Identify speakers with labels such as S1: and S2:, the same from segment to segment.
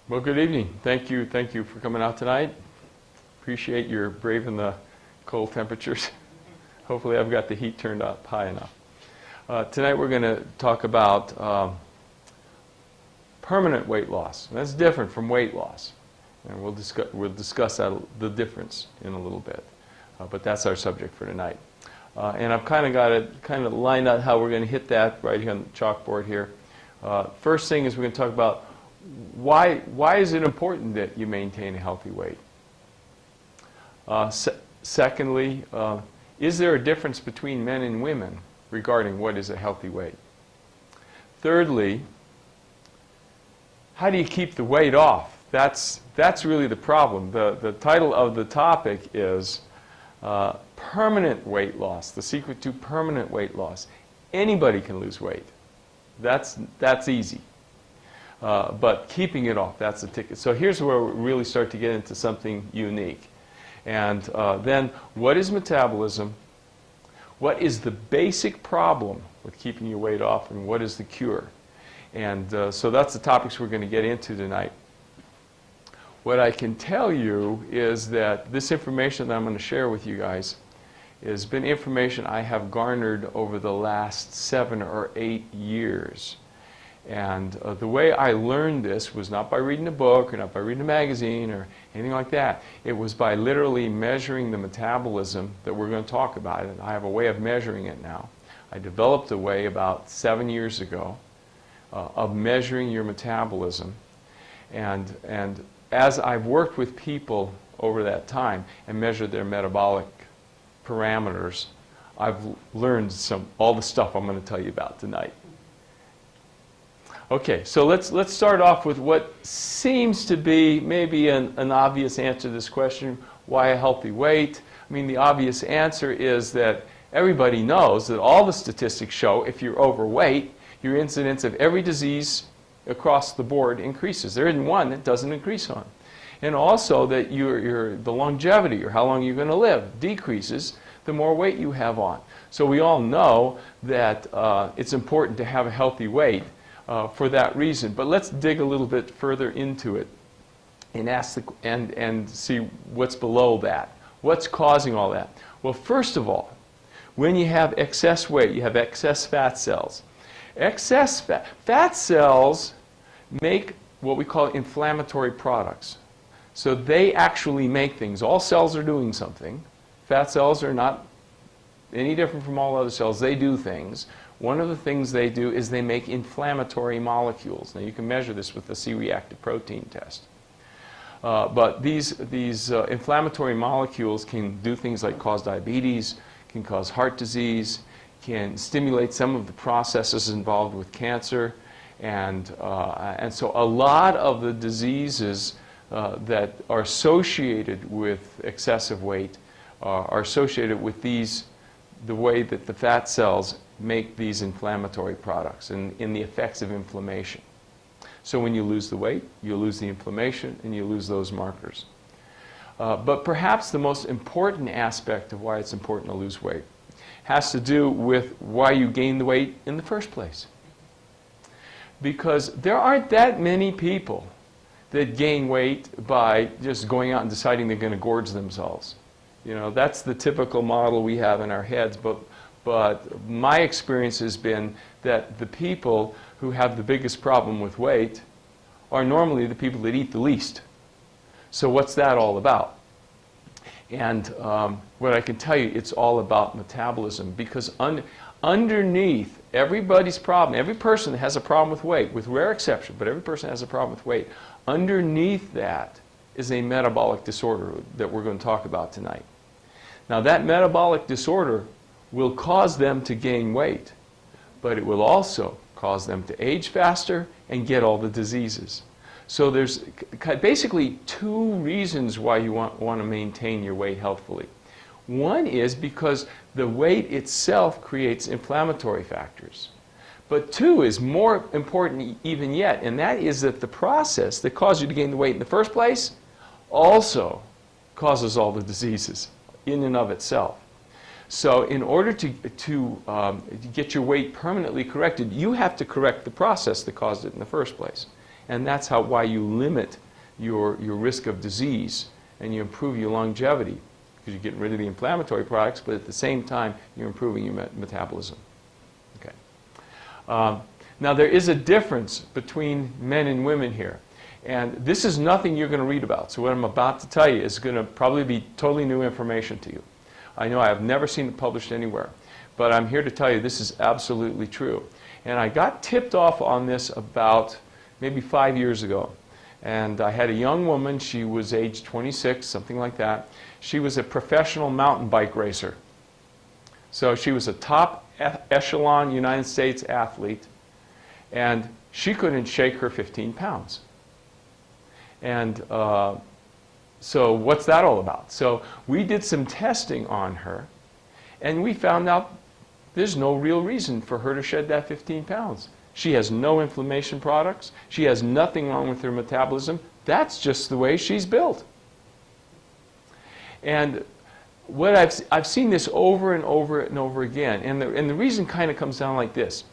S1: Well, good evening. Thank you for coming out tonight. Appreciate your braving the cold temperatures. Hopefully I've got the heat turned up high enough. Tonight we're going to talk about permanent weight loss. And that's different from weight loss. And we'll discuss the difference in a little bit. But that's our subject for tonight. And I've kind of got it lined out how we're going to hit that right here on the chalkboard here. First thing is we're going to talk about why is it important that you maintain a healthy weight? Secondly, is there a difference between men and women regarding what is a healthy weight? Thirdly, how do you keep the weight off? That's really the problem. The title of the topic is permanent weight loss, the secret to permanent weight loss. Anybody can lose weight. That's easy. But keeping it off, that's the ticket. So here's where we really start to get into something unique. And then, what is metabolism? What is the basic problem with keeping your weight off? And what is the cure? And so that's the topics we're going to get into tonight. What I can tell you is that this information that I'm going to share with you guys has been information I have garnered over the last 7 or 8 years. And the way I learned this was not by reading a book or not by reading a magazine or anything like that. It was by literally measuring the metabolism that we're going to talk about. And I have a way of measuring it now. I developed a way about 7 years ago of measuring your metabolism. And as I've worked with people over that time and measured their metabolic parameters, I've learned all the stuff I'm going to tell you about tonight. Okay, so let's start off with what seems to be maybe an obvious answer to this question: why a healthy weight? I mean, the obvious answer is that everybody knows that all the statistics show if you're overweight, your incidence of every disease across the board increases. There isn't one that doesn't increase on. And also that the longevity, or how long you're going to live, decreases the more weight you have on. So we all know that it's important to have a healthy weight for that reason. But let's dig a little bit further into it and and see what's below that. What's causing all that? Well, first of all, when you have excess weight, you have excess fat cells. Excess fat cells make what we call inflammatory products. So they actually make things. All cells are doing something. Fat cells are not any different from all other cells. They do things. One of the things they do is they make inflammatory molecules. Now you can measure this with the C-reactive protein test. But these inflammatory molecules can do things like cause diabetes, can cause heart disease, can stimulate some of the processes involved with cancer, and so a lot of the diseases that are associated with excessive weight are associated with the way that the fat cells make these inflammatory products and in the effects of inflammation. So when you lose the weight, you lose the inflammation and you lose those markers. But perhaps the most important aspect of why it's important to lose weight has to do with why you gain the weight in the first place. Because there aren't that many people that gain weight by just going out and deciding they're going to gorge themselves. You know, that's the typical model we have in our heads, but my experience has been that the people who have the biggest problem with weight are normally the people that eat the least. So what's that all about? And what I can tell you, it's all about metabolism, because underneath everybody's problem, every person has a problem with weight, with rare exception, but every person has a problem with weight. Underneath that is a metabolic disorder that we're going to talk about tonight. Now, that metabolic disorder will cause them to gain weight, but it will also cause them to age faster and get all the diseases. So there's basically two reasons why you want to maintain your weight healthfully. One is because the weight itself creates inflammatory factors. But two is more important even yet, and that is that the process that caused you to gain the weight in the first place also causes all the diseases in and of itself. So in order to get your weight permanently corrected, you have to correct the process that caused it in the first place. And that's why you limit your risk of disease and you improve your longevity, because you're getting rid of the inflammatory products, but at the same time, you're improving your metabolism. Okay. Now, there is a difference between men and women here. And this is nothing you're going to read about. So what I'm about to tell you is going to probably be totally new information to you. I know I have never seen it published anywhere. But I'm here to tell you this is absolutely true. And I got tipped off on this about maybe 5 years ago. And I had a young woman. She was age 26, something like that. She was a professional mountain bike racer. So she was a top echelon United States athlete. And she couldn't shake her 15 pounds. And so what's that all about? So we did some testing on her, and we found out there's no real reason for her to shed that 15 pounds. She has no inflammation products. She has nothing wrong with her metabolism. That's just the way she's built. And what I've seen this over and over and over again, and the reason kind of comes down like this.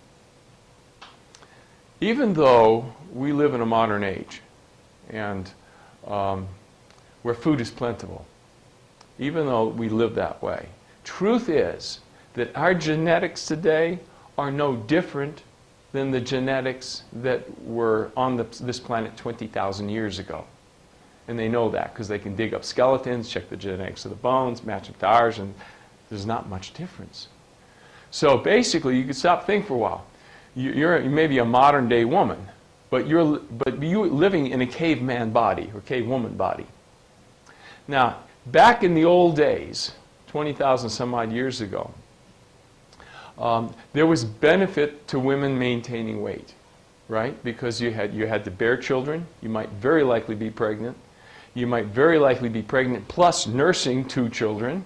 S1: Even though we live in a modern age, and where food is plentiful, even though we live that way, truth is that our genetics today are no different than the genetics that were on this planet 20,000 years ago. And they know that because they can dig up skeletons, check the genetics of the bones, match them to ours, and there's not much difference. So basically, you can stop thinking for a while. You may be a modern day woman, but you're living in a caveman body or cavewoman body. Now, back in the old days, 20,000 some odd years ago, there was benefit to women maintaining weight, right? Because you had to bear children. You might very likely be pregnant. You might very likely be pregnant plus nursing 2 children.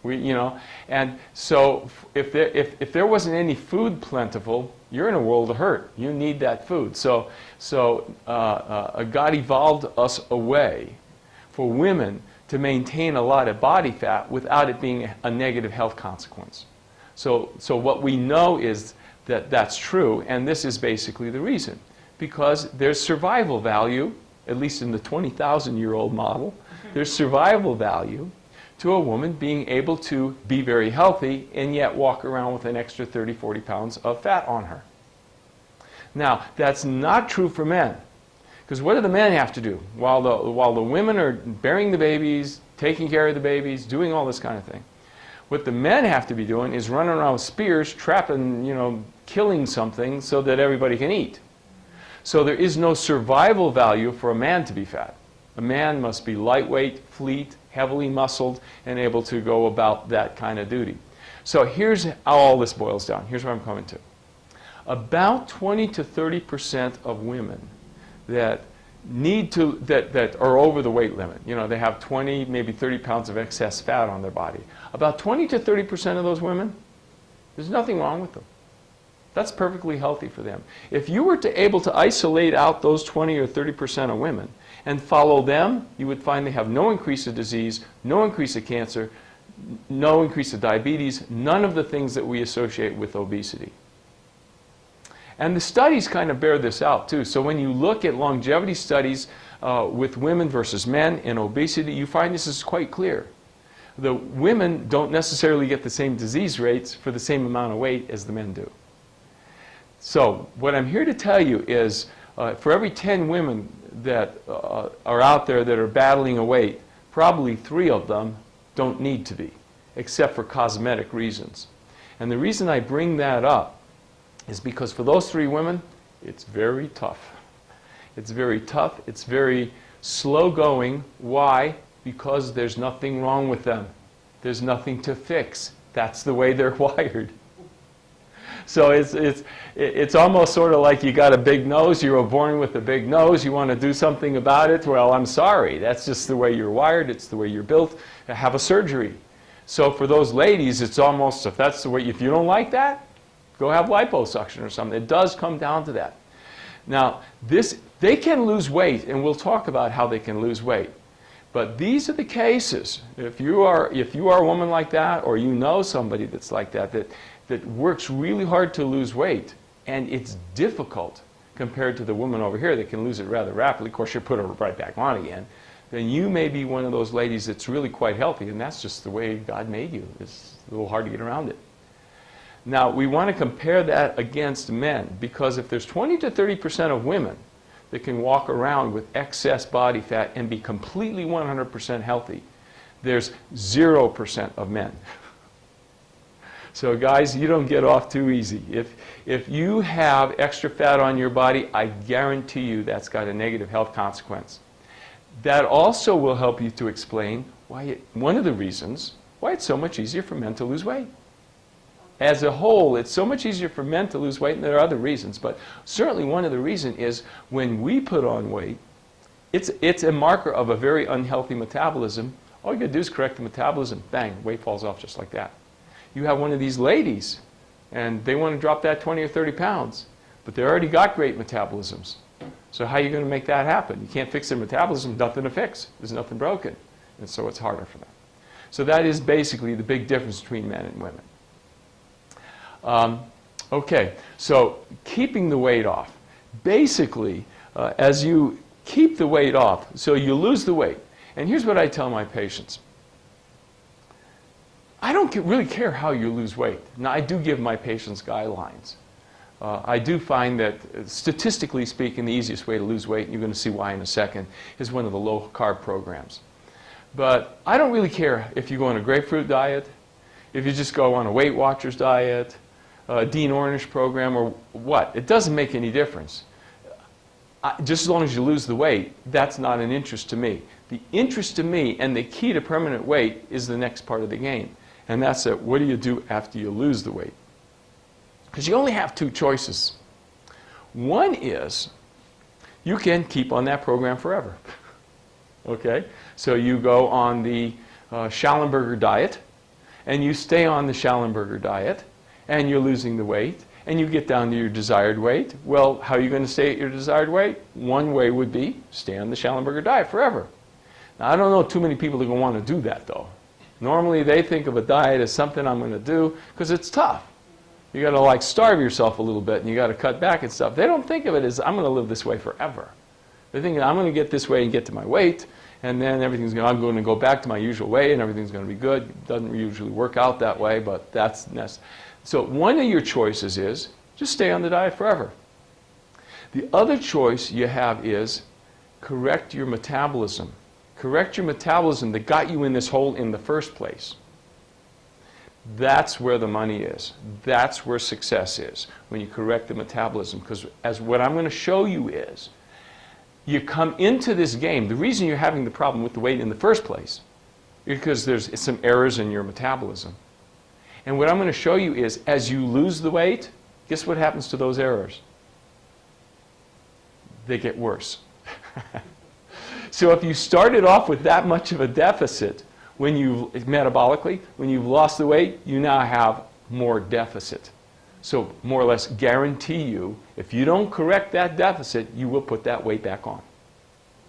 S1: And so if there wasn't any food plentiful, you're in a world of hurt. You need that food. So God evolved us a way for women to maintain a lot of body fat without it being a negative health consequence. So what we know is that that's true, and this is basically the reason. Because there's survival value, at least in the 20,000-year-old model, there's survival value to a woman being able to be very healthy and yet walk around with an extra 30, 40 pounds of fat on her. Now, that's not true for men. Because what do the men have to do? While the women are bearing the babies, taking care of the babies, doing all this kind of thing, what the men have to be doing is running around with spears, trapping, killing something so that everybody can eat. So there is no survival value for a man to be fat. A man must be lightweight, fleet, heavily muscled, and able to go about that kind of duty. So here's how all this boils down. Here's where I'm coming to. About 20 to 30% of women that are over the weight limit, they have 20, maybe 30 pounds of excess fat on their body. About 20 to 30% of those women, there's nothing wrong with them. That's perfectly healthy for them. If you were able to isolate out those 20 or 30% of women and follow them, you would find they have no increase of disease, no increase of cancer, no increase of diabetes, none of the things that we associate with obesity. And the studies kind of bear this out too. So when you look at longevity studies with women versus men in obesity, you find this is quite clear. The women don't necessarily get the same disease rates for the same amount of weight as the men do. So what I'm here to tell you is for every 10 women that are out there that are battling a weight, probably 3 of them don't need to be, except for cosmetic reasons. And the reason I bring that up is because for those 3 women, it's very tough. It's very tough. It's very Slow going. Why? Because there's nothing wrong with them. There's nothing to fix. That's the way they're wired. So it's almost sort of like you got a big nose, you were born with a big nose, you want to do something about it. Well, I'm sorry. That's just the way you're wired. It's the way you're built. Have a surgery. So for those ladies, it's almost, if that's the way, if you don't like that, go have liposuction or something. It does come down to that. Now, they can lose weight, and we'll talk about how they can lose weight. But these are the cases. If you are a woman like that, or you know somebody that's like that, that works really hard to lose weight, and it's difficult compared to the woman over here that can lose it rather rapidly. Of course, you put her right back on again. Then you may be one of those ladies that's really quite healthy, and that's just the way God made you. It's a little hard to get around it. Now, we want to compare that against men, because if there's 20 to 30% of women that can walk around with excess body fat and be completely 100% healthy, there's 0% of men. So guys, you don't get off too easy. If you have extra fat on your body, I guarantee you that's got a negative health consequence. That also will help you to explain one of the reasons why it's so much easier for men to lose weight. As a whole, it's so much easier for men to lose weight, and there are other reasons, but certainly one of the reasons is when we put on weight, it's a marker of a very unhealthy metabolism. All you got to do is correct the metabolism, bang, weight falls off just like that. You have one of these ladies, and they want to drop that 20 or 30 pounds, but they already got great metabolisms. So how are you going to make that happen? You can't fix their metabolism, nothing to fix. There's nothing broken, and so it's harder for them. So that is basically the big difference between men and women. Okay, so keeping the weight off. Basically, as you keep the weight off, so you lose the weight. And here's what I tell my patients. I don't really care how you lose weight. Now, I do give my patients guidelines. I do find that, statistically speaking, the easiest way to lose weight, and you're going to see why in a second, is one of the low-carb programs. But I don't really care if you go on a grapefruit diet, if you just go on a Weight Watchers diet, a Dean Ornish program, or what. It doesn't make any difference. Just as long as you lose the weight, that's not an interest to me. The interest to me, and the key to permanent weight, is the next part of the game. And that's what do you do after you lose the weight? Because you only have two choices. One is you can keep on that program forever. Okay? So you go on the Shallenberger diet, and you stay on the Shallenberger diet, and you're losing the weight, and you get down to your desired weight. Well, how are you going to stay at your desired weight? One way would be stay on the Shallenberger diet forever. Now, I don't know too many people that are going to want to do that, though. Normally, they think of a diet as something I'm going to do because it's tough. You got to like starve yourself a little bit, and you got to cut back and stuff. They don't think of it as I'm going to live this way forever. They think I'm going to get this way and get to my weight, and then I'm going to go back to my usual way, and everything's going to be good. It doesn't usually work out that way, but that's so one of your choices is just stay on the diet forever. The other choice you have is correct your metabolism. Correct your metabolism that got you in this hole in the first place. That's where the money is. That's where success is, when you correct the metabolism. Because as what I'm going to show you is, you come into this game, the reason you're having the problem with the weight in the first place is because there's some errors in your metabolism. And what I'm going to show you is, as you lose the weight, guess what happens to those errors? They get worse. So if you started off with that much of a deficit, metabolically, when you've lost the weight, you now have more deficit. So more or less guarantee you, if you don't correct that deficit, you will put that weight back on.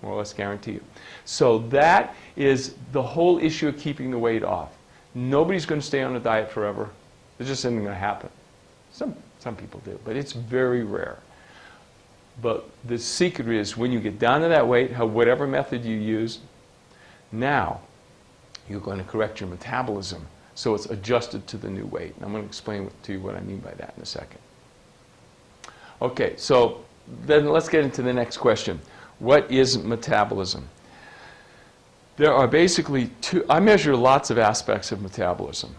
S1: More or less guarantee you. So that is the whole issue of keeping the weight off. Nobody's going to stay on a diet forever. There's just something going to happen. Some people do, but it's very rare. But the secret is when you get down to that weight, whatever method you use, now you're going to correct your metabolism so it's adjusted to the new weight. And I'm going to explain to you what I mean by that in a second. Okay, so then let's get into the next question. What is metabolism? There are basically I measure lots of aspects of metabolism,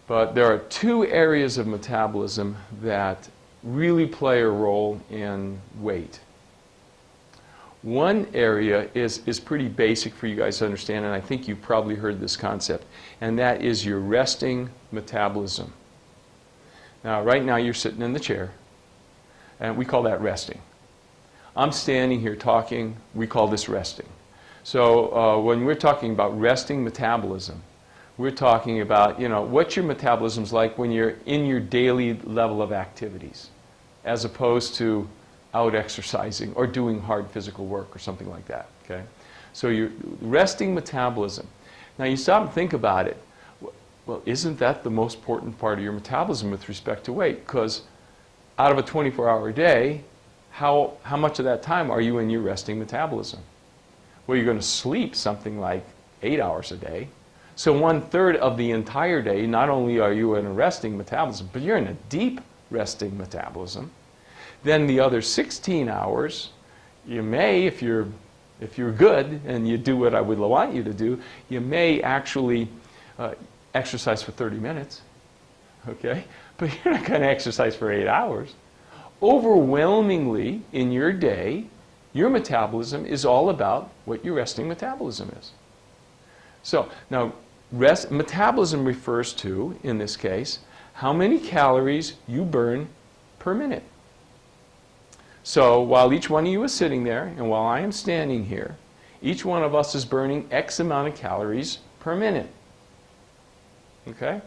S1: but there are two areas of metabolism that really play a role in weight. One area is pretty basic for you guys to understand, and I think you've probably heard this concept, and that is your resting metabolism. Now, right now you're sitting in the chair, and we call that resting. I'm standing here talking, we call this resting. So when we're talking about resting metabolism, we're talking about, what your metabolism's like when you're in your daily level of activities, as opposed to out exercising or doing hard physical work or something like that, okay? So your resting metabolism. Now you stop and think about it. Well, isn't that the most important part of your metabolism with respect to weight? Because out of a 24-hour day, how much of that time are you in your resting metabolism? Well, you're going to sleep something like 8 hours a day. So 1/3 of the entire day, not only are you in a resting metabolism, but you're in a deep resting metabolism. Then the other 16 hours, you may, if you're good and you do what I would want you to do, you may actually exercise for 30 minutes, okay? But you're not going to exercise for 8 hours. Overwhelmingly in your day, your metabolism is all about what your resting metabolism is. So now, metabolism refers to, in this case, how many calories you burn per minute. So while each one of you is sitting there, and while I am standing here, each one of us is burning X amount of calories per minute. Okay?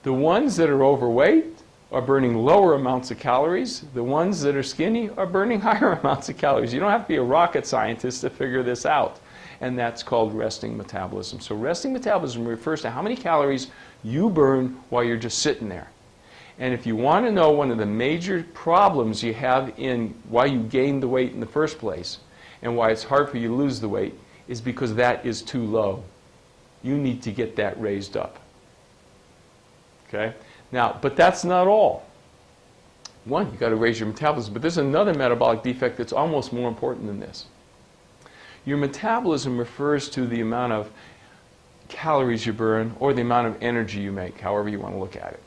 S1: The ones that are overweight are burning lower amounts of calories. The ones that are skinny are burning higher amounts of calories. You don't have to be a rocket scientist to figure this out. And that's called resting metabolism. So resting metabolism refers to how many calories you burn while you're just sitting there. And if you want to know one of the major problems you have in why you gained the weight in the first place and why it's hard for you to lose the weight is because that is too low. You need to get that raised up. Okay? Now, but that's not all. One, you've got to raise your metabolism, but there's another metabolic defect that's almost more important than this. Your metabolism refers to the amount of calories you burn or the amount of energy you make, however you want to look at it.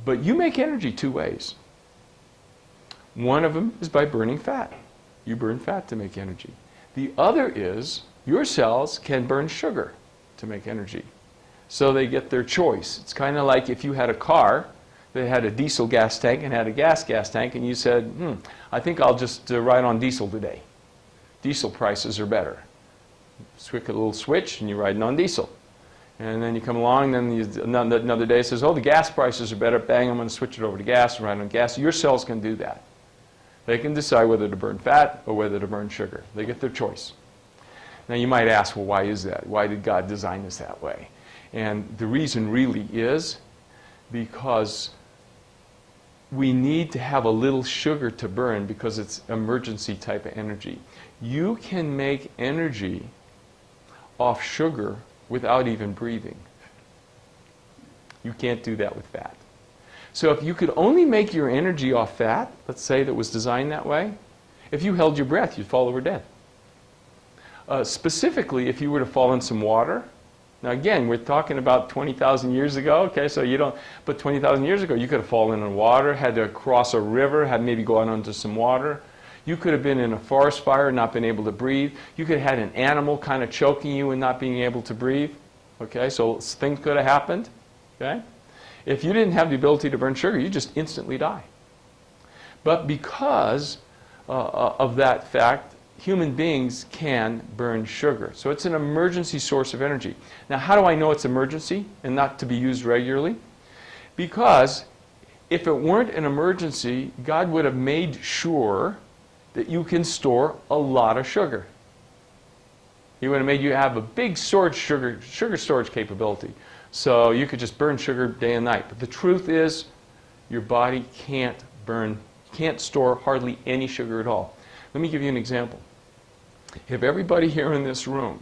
S1: But you make energy two ways. One of them is by burning fat. You burn fat to make energy. The other is your cells can burn sugar to make energy. So they get their choice. It's kind of like if you had a car that had a diesel gas tank and had a gas tank, and you said, I think I'll just ride on diesel today. Diesel prices are better. Switch a little switch and you're riding on diesel. And then you come along, then another day says, oh, the gas prices are better. Bang, I'm going to switch it over to gas and ride on gas. Your cells can do that. They can decide whether to burn fat or whether to burn sugar. They get their choice. Now you might ask, well, why is that? Why did God design us that way? And the reason really is because we need to have a little sugar to burn because it's emergency type of energy. You can make energy off sugar without even breathing. You can't do that with fat. So if you could only make your energy off fat, let's say that was designed that way, if you held your breath, you'd fall over dead. Specifically, if you were to fall in some water, now again, we're talking about 20,000 years ago, okay, so you don't, but 20,000 years ago, you could have fallen in water, had to cross a river, had maybe gone under some water. You could have been in a forest fire and not been able to breathe. You could have had an animal kind of choking you and not being able to breathe. Okay, so things could have happened. Okay? If you didn't have the ability to burn sugar, you just instantly die. But because of that fact, human beings can burn sugar. So it's an emergency source of energy. Now, how do I know it's emergency and not to be used regularly? Because if it weren't an emergency, God would have made sure that you can store a lot of sugar. He would have made you have a big sugar storage capability. So you could just burn sugar day and night. But the truth is, your body can't store hardly any sugar at all. Let me give you an example. If everybody here in this room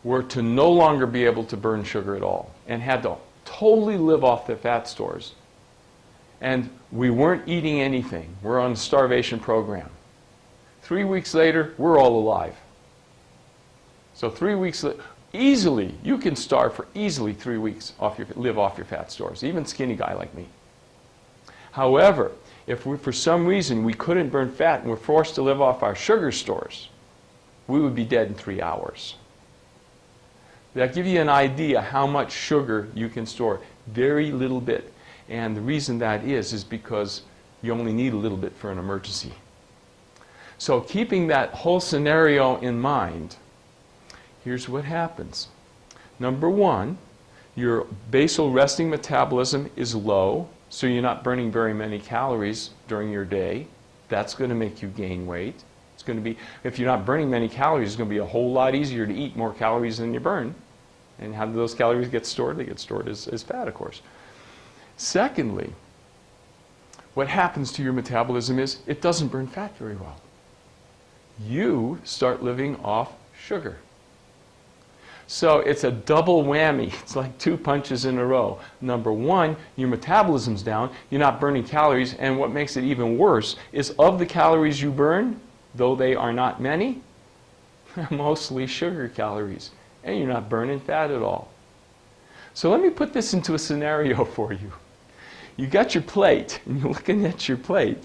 S1: were to no longer be able to burn sugar at all and had to totally live off the fat stores, and we weren't eating anything, we're on a starvation program, 3 weeks later, we're all alive. So 3 weeks later, easily, you can starve for easily 3 weeks, live off your fat stores, even skinny guy like me. However, if we, for some reason we couldn't burn fat and we're forced to live off our sugar stores, we would be dead in 3 hours. That gives you an idea how much sugar you can store. Very little bit. And the reason that is because you only need a little bit for an emergency. So keeping that whole scenario in mind, here's what happens. Number one, your basal resting metabolism is low, so you're not burning very many calories during your day. That's going to make you gain weight. It's going to be, if you're not burning many calories, it's going to be a whole lot easier to eat more calories than you burn. And how do those calories get stored? They get stored as fat, of course. Secondly, what happens to your metabolism is it doesn't burn fat very well. You start living off sugar. So it's a double whammy. It's like 2 punches in a row. Number one, your metabolism's down, you're not burning calories, and what makes it even worse is of the calories you burn, though they are not many, they're mostly sugar calories, and you're not burning fat at all. So let me put this into a scenario for you. You got your plate, and you're looking at your plate,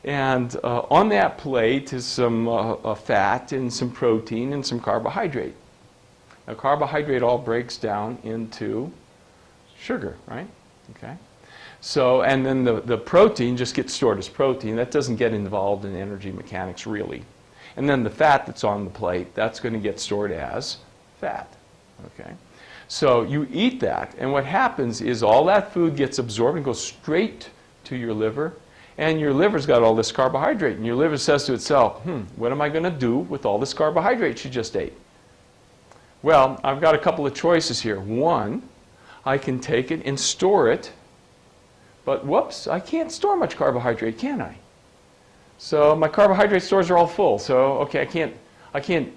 S1: and on that plate is some fat and some protein and some carbohydrate. Now, carbohydrate all breaks down into sugar, right? Okay. So, and then the protein just gets stored as protein. That doesn't get involved in energy mechanics, really. And then the fat that's on the plate, that's going to get stored as fat. Okay. So you eat that, and what happens is all that food gets absorbed and goes straight to your liver, and your liver's got all this carbohydrate, and your liver says to itself, what am I going to do with all this carbohydrate you just ate? Well, I've got a couple of choices here. One, I can take it and store it, but whoops, I can't store much carbohydrate, can I? So my carbohydrate stores are all full, so okay, I can't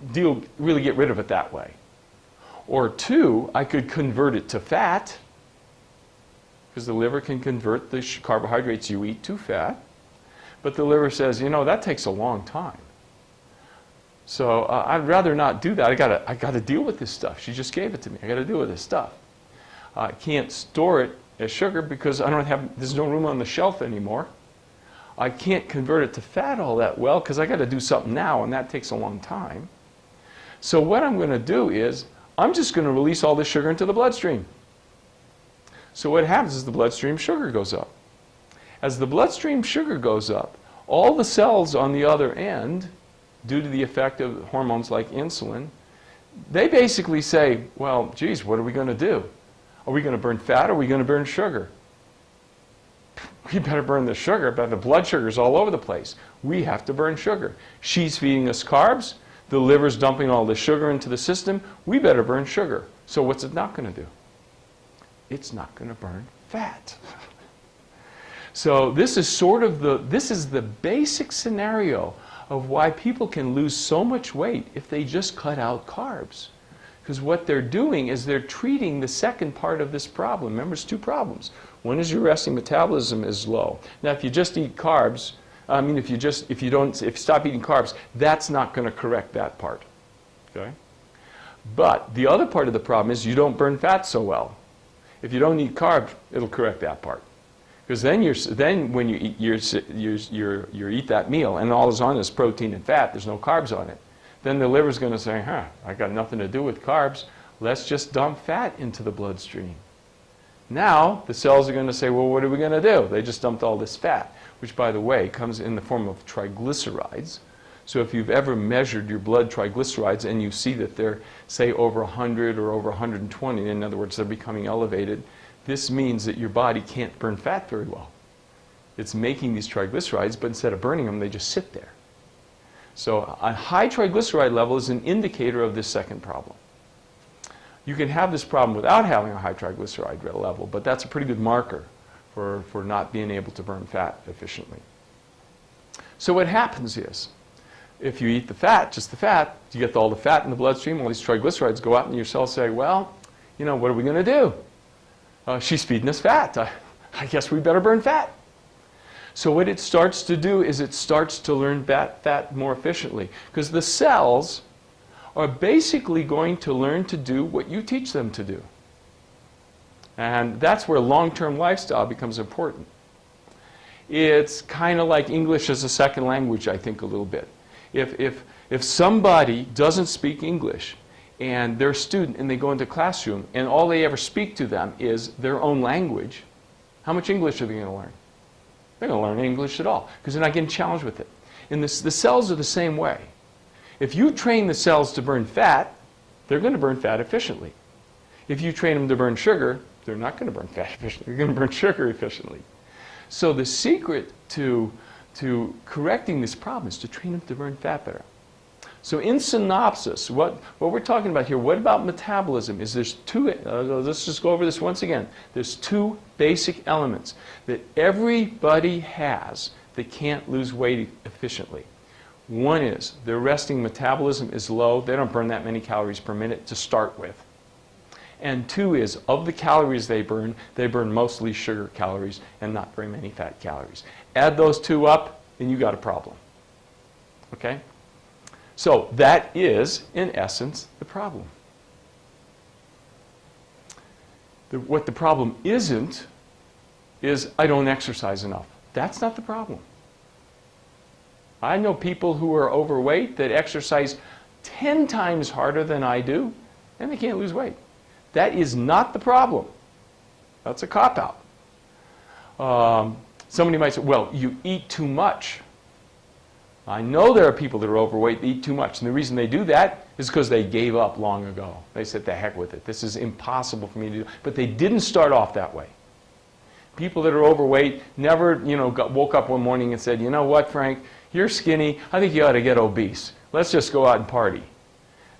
S1: really get rid of it that way. Or two, I could convert it to fat, because the liver can convert the carbohydrates you eat to fat, but the liver says, you know, that takes a long time. So I'd rather not do that. I got to deal with this stuff. She just gave it to me. I got to deal with this stuff. I can't store it as sugar because there's no room on the shelf anymore. I can't convert it to fat all that well because I got to do something now, and that takes a long time. So what I'm going to do is I'm just going to release all this sugar into the bloodstream. So what happens is the bloodstream sugar goes up. As the bloodstream sugar goes up, all the cells on the other end, due to the effect of hormones like insulin, they basically say, well, geez, what are we going to do? Are we going to burn fat or are we going to burn sugar? We better burn the sugar, but the blood sugar's all over the place. We have to burn sugar. She's feeding us carbs. The liver's dumping all the sugar into the system. We better burn sugar. So what's it not going to do? It's not going to burn fat. So this is sort of the basic scenario of why people can lose so much weight if they just cut out carbs. Because what they're doing is they're treating the second part of this problem. Remember, it's two problems. One is your resting metabolism is low. Now, if you just eat carbs, if you stop eating carbs, that's not going to correct that part. Okay? But the other part of the problem is you don't burn fat so well. If you don't eat carbs, it'll correct that part. Because then when you eat that meal and all is on is protein and fat, there's no carbs on it, then the liver's going to say, I got nothing to do with carbs. Let's just dump fat into the bloodstream. Now the cells are going to say, well, what are we going to do? They just dumped all this fat, which, by the way, comes in the form of triglycerides. So if you've ever measured your blood triglycerides and you see that they're, say, over 100 or over 120, in other words, they're becoming elevated, this means that your body can't burn fat very well. It's making these triglycerides, but instead of burning them, they just sit there. So a high triglyceride level is an indicator of this second problem. You can have this problem without having a high triglyceride level, but that's a pretty good marker for not being able to burn fat efficiently. So what happens is, if you eat the fat, just the fat, you get all the fat in the bloodstream, all these triglycerides go out, and your cells say, well, you know, what are we going to do? She's feeding us fat. I guess we better burn fat. So what it starts to do is it starts to learn fat more efficiently, because the cells are basically going to learn to do what you teach them to do. And that's where long-term lifestyle becomes important. it's kind of like English as a second language, I think, a little bit. If somebody doesn't speak English and they're a student and they go into a classroom and all they ever speak to them is their own language, how much English are they going to learn? They're going to learn English at all because they're not getting challenged with it. And the cells are the same way. If you train the cells to burn fat, they're going to burn fat efficiently. If you train them to burn sugar, they're not going to burn fat efficiently. They're going to burn sugar efficiently. So the secret to correcting this problem is to train them to burn fat better. So in synopsis, what we're talking about here, what about metabolism, is there's two, let's just go over this once again. There's two basic elements that everybody has that can't lose weight efficiently. One is their resting metabolism is low. They don't burn that many calories per minute to start with. And two is, of the calories they burn mostly sugar calories and not very many fat calories. Add those two up, and you got a problem. Okay? So that is, in essence, the problem. What the problem isn't is I don't exercise enough. That's not the problem. I know people who are overweight that exercise 10 times harder than I do, and they can't lose weight. That is not the problem. That's a cop-out. Somebody might say, well, you eat too much. I know there are people that are overweight that eat too much, and the reason they do that is because they gave up long ago. They said, the heck with it. This is impossible for me to do. But they didn't start off that way. People that are overweight never, woke up one morning and said, you know what, Frank, you're skinny. I think you ought to get obese. Let's just go out and party.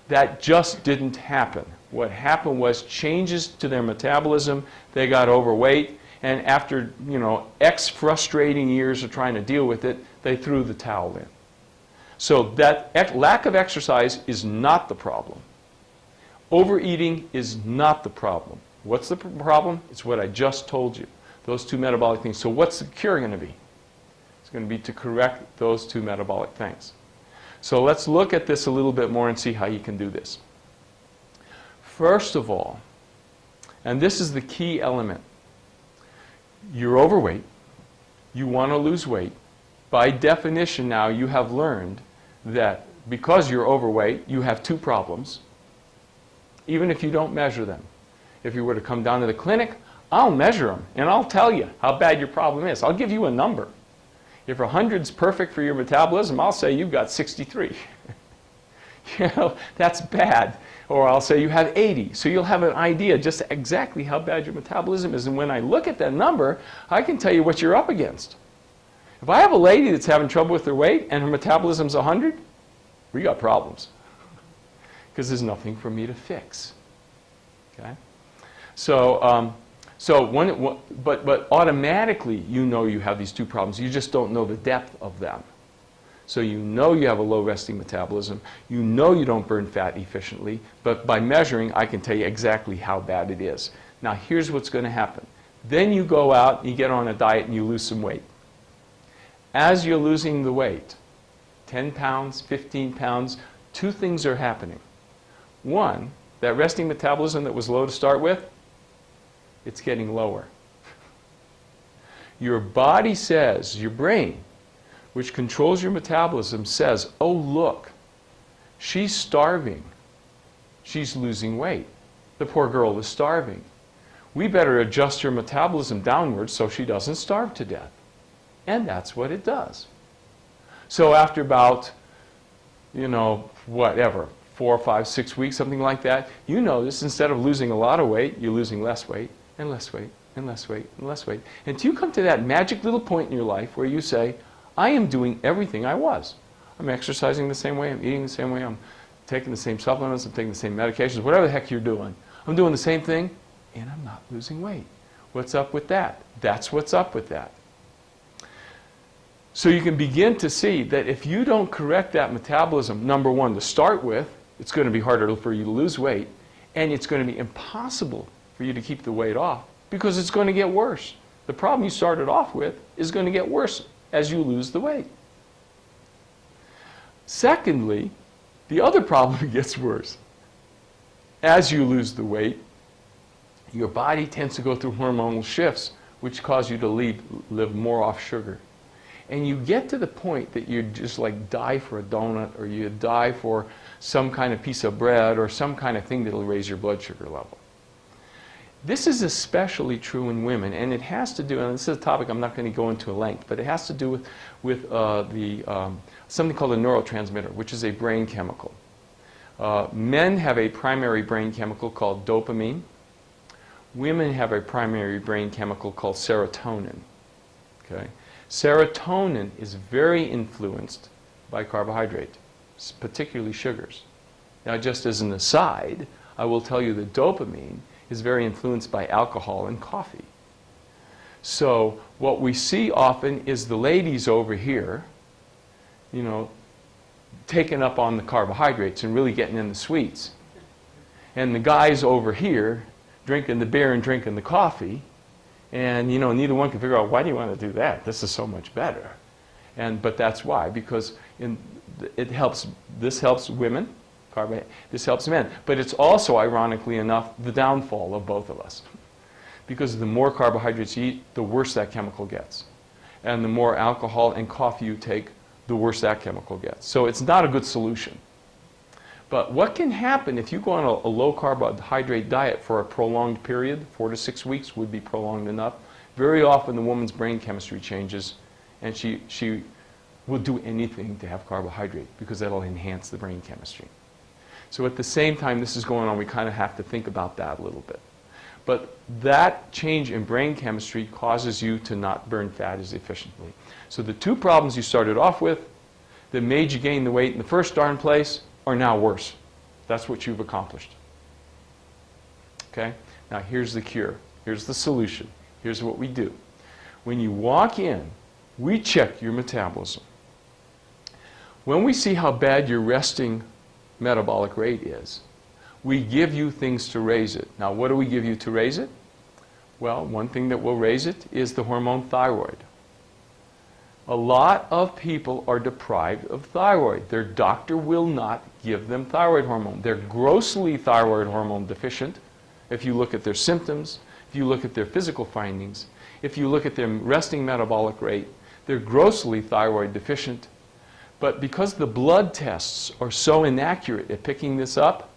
S1: That just didn't happen. What happened was changes to their metabolism. They got overweight, and after, X frustrating years of trying to deal with it, they threw the towel in. So that lack of exercise is not the problem. Overeating is not the problem. What's the problem? It's what I just told you. Those two metabolic things. So what's the cure going to be? It's going to be to correct those two metabolic things. So let's look at this a little bit more and see how you can do this. First of all, and this is the key element, you're overweight, you want to lose weight. By definition now, you have learned that because you're overweight, you have two problems, even if you don't measure them. If you were to come down to the clinic, I'll measure them, and I'll tell you how bad your problem is. I'll give you a number. If 100's perfect for your metabolism, I'll say you've got 63. That's bad. Or I'll say you have 80. So you'll have an idea just exactly how bad your metabolism is. And when I look at that number, I can tell you what you're up against. If I have a lady that's having trouble with her weight and her metabolism's 100, we got problems. Because there's nothing for me to fix. Okay? So, but automatically you know you have these two problems. You just don't know the depth of them. So you know you have a low resting metabolism. You know you don't burn fat efficiently. But by measuring, I can tell you exactly how bad it is. Now here's what's going to happen. Then you go out and you get on a diet and you lose some weight. As you're losing the weight, 10 pounds, 15 pounds, two things are happening. One, that resting metabolism that was low to start with, it's getting lower. Your body says, your brain, which controls your metabolism, says, oh, look, she's starving. She's losing weight. The poor girl is starving. We better adjust her metabolism downwards so she doesn't starve to death. And that's what it does. So after about, whatever, 4, 5, 6 weeks, something like that, you notice instead of losing a lot of weight, you're losing less weight and less weight and less weight and less weight. Until you come to that magic little point in your life where you say, I am doing everything I was. I'm exercising the same way, I'm eating the same way, I'm taking the same supplements, I'm taking the same medications, whatever the heck you're doing. I'm doing the same thing, and I'm not losing weight. What's up with that? That's what's up with that. So you can begin to see that if you don't correct that metabolism, number one, to start with, it's going to be harder for you to lose weight, and it's going to be impossible for you to keep the weight off because it's going to get worse. The problem you started off with is going to get worse as you lose the weight. Secondly, the other problem gets worse. As you lose the weight, your body tends to go through hormonal shifts which cause you to live more off sugar. And you get to the point that you just like die for a donut, or you die for some kind of piece of bread or some kind of thing that will raise your blood sugar level. This is especially true in women, and it has to do, and this is a topic I'm not going to go into at length, but it has to do with something called a neurotransmitter, which is a brain chemical. Men have a primary brain chemical called dopamine. Women have a primary brain chemical called serotonin. Okay? Serotonin is very influenced by carbohydrate, particularly sugars. Now, just as an aside, I will tell you that dopamine is very influenced by alcohol and coffee. So what we see often is the ladies over here, you know, taking up on the carbohydrates and really getting in the sweets. And the guys over here drinking the beer and drinking the coffee. And, you know, neither one can figure out, why do you want to do that? This is so much better. But that's why, because this helps women, this helps men. But it's also, ironically enough, the downfall of both of us. Because the more carbohydrates you eat, the worse that chemical gets. And the more alcohol and coffee you take, the worse that chemical gets. So it's not a good solution. But what can happen if you go on a low carbohydrate diet for a prolonged period, 4 to 6 weeks would be prolonged enough, very often the woman's brain chemistry changes, and she will do anything to have carbohydrate because that'll enhance the brain chemistry. So at the same time this is going on, we kind of have to think about that a little bit. But that change in brain chemistry causes you to not burn fat as efficiently. So the two problems you started off with that made you gain the weight in the first darn place are now worse. That's what you've accomplished. Okay? Now here's the cure. Here's the solution. Here's what we do. When you walk in, we check your metabolism. When we see how bad your resting metabolic rate is, we give you things to raise it. Now, what do we give you to raise it? Well, one thing that will raise it is the hormone thyroid. A lot of people are deprived of thyroid. Their doctor will not give them thyroid hormone. They're grossly thyroid hormone deficient if you look at their symptoms, if you look at their physical findings, if you look at their resting metabolic rate. They're grossly thyroid deficient. But because the blood tests are so inaccurate at picking this up,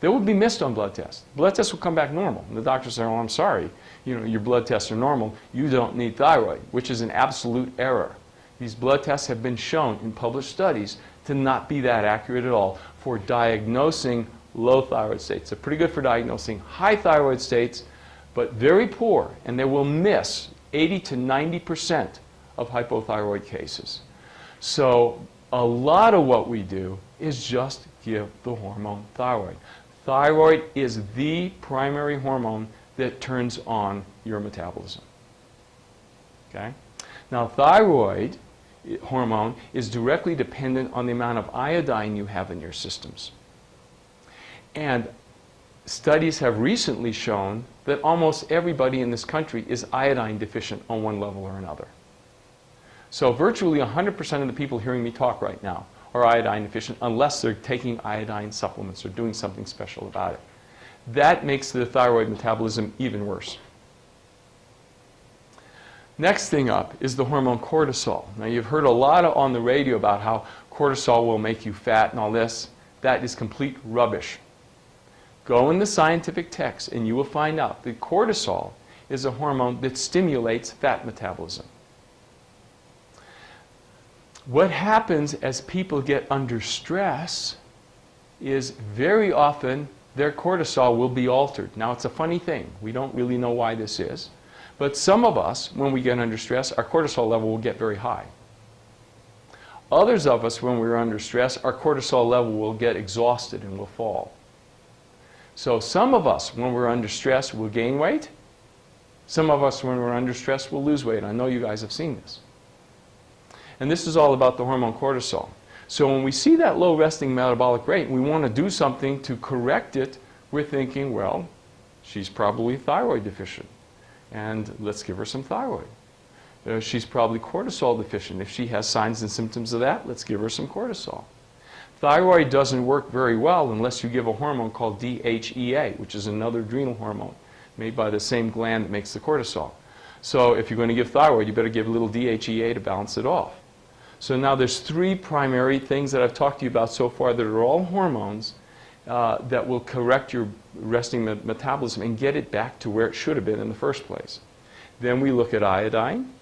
S1: they will be missed on blood tests. Blood tests will come back normal. And the doctor says, oh, I'm sorry, you know, your blood tests are normal. You don't need thyroid, which is an absolute error. These blood tests have been shown in published studies to not be that accurate at all for diagnosing low thyroid states. They're pretty good for diagnosing high thyroid states, but very poor, and they will miss 80 to 90% of hypothyroid cases. So a lot of what we do is just give the hormone thyroid. Thyroid is the primary hormone that turns on your metabolism. Okay? Now, thyroid hormone is directly dependent on the amount of iodine you have in your systems. And studies have recently shown that almost everybody in this country is iodine deficient on one level or another. So virtually 100% of the people hearing me talk right now are iodine deficient unless they're taking iodine supplements or doing something special about it. That makes the thyroid metabolism even worse. Next thing up is the hormone cortisol. Now you've heard a lot on the radio about how cortisol will make you fat and all this. That is complete rubbish. Go in the scientific text and you will find out that cortisol is a hormone that stimulates fat metabolism. What happens as people get under stress is very often their cortisol will be altered. Now it's a funny thing. We don't really know why this is. But some of us, when we get under stress, our cortisol level will get very high. Others of us, when we're under stress, our cortisol level will get exhausted and will fall. So some of us, when we're under stress, will gain weight. Some of us, when we're under stress, will lose weight. I know you guys have seen this. And this is all about the hormone cortisol. So when we see that low resting metabolic rate and we want to do something to correct it, we're thinking, well, she's probably thyroid deficient. And let's give her some thyroid. She's probably cortisol deficient. If she has signs and symptoms of that, let's give her some cortisol. Thyroid doesn't work very well unless you give a hormone called DHEA, which is another adrenal hormone made by the same gland that makes the cortisol. So if you're going to give thyroid, you better give a little DHEA to balance it off. So now there's three primary things that I've talked to you about so far that are all hormones that will correct your resting metabolism and get it back to where it should have been in the first place. Then we look at iodine.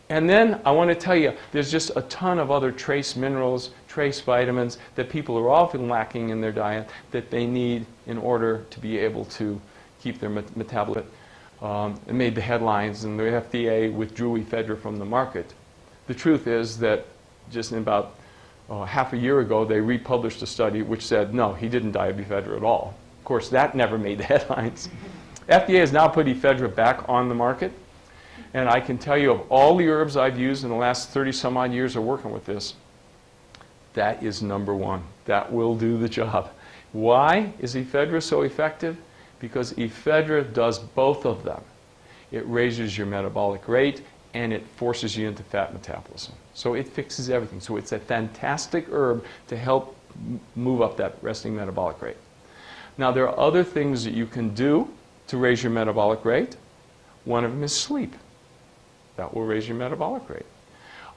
S1: And then I want to tell you, there's just a ton of other trace minerals, trace vitamins that people are often lacking in their diet that they need in order to be able to keep their metabolism. It made the headlines, and the FDA withdrew ephedra from the market. The truth is that just in about half a year ago, they republished a study which said, no, he didn't die of ephedra at all. Of course, that never made the headlines. FDA has now put ephedra back on the market. And I can tell you, of all the herbs I've used in the last 30 some odd years of working with this, that is number one. That will do the job. Why is ephedra so effective? Because ephedra does both of them. It raises your metabolic rate and it forces you into fat metabolism. So it fixes everything. So it's a fantastic herb to help move up that resting metabolic rate. Now there are other things that you can do to raise your metabolic rate. One of them is sleep. That will raise your metabolic rate.